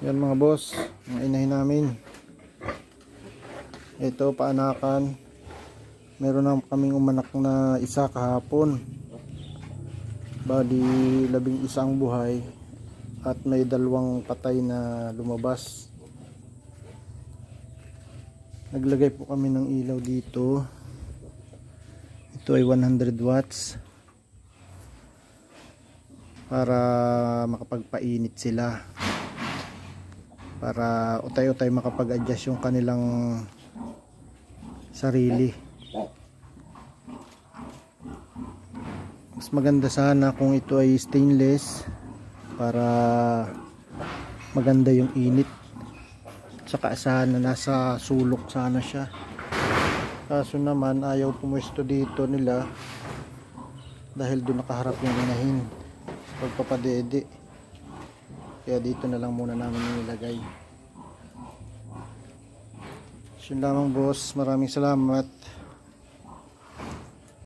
Yan mga boss, mga inahin namin. Ito paanakan. Meron na kaming umanak na isa kahapon. Bali 11 ang buhay at may 2 patay na lumabas. Naglagay po kami ng ilaw dito. Ito ay 100 watts para makapagpainit sila, para utay-utay makapag-adjust yung kanilang sarili. Mas maganda sana kung ito ay stainless para maganda yung init. Tsaka sana nasa sulok sana siya. Kaso naman ayaw pumuesto dito nila dahil doon nakaharap yung inahin pagpapadede. Kaya dito na lang muna namin nilagay. Yun lamang boss, maraming salamat.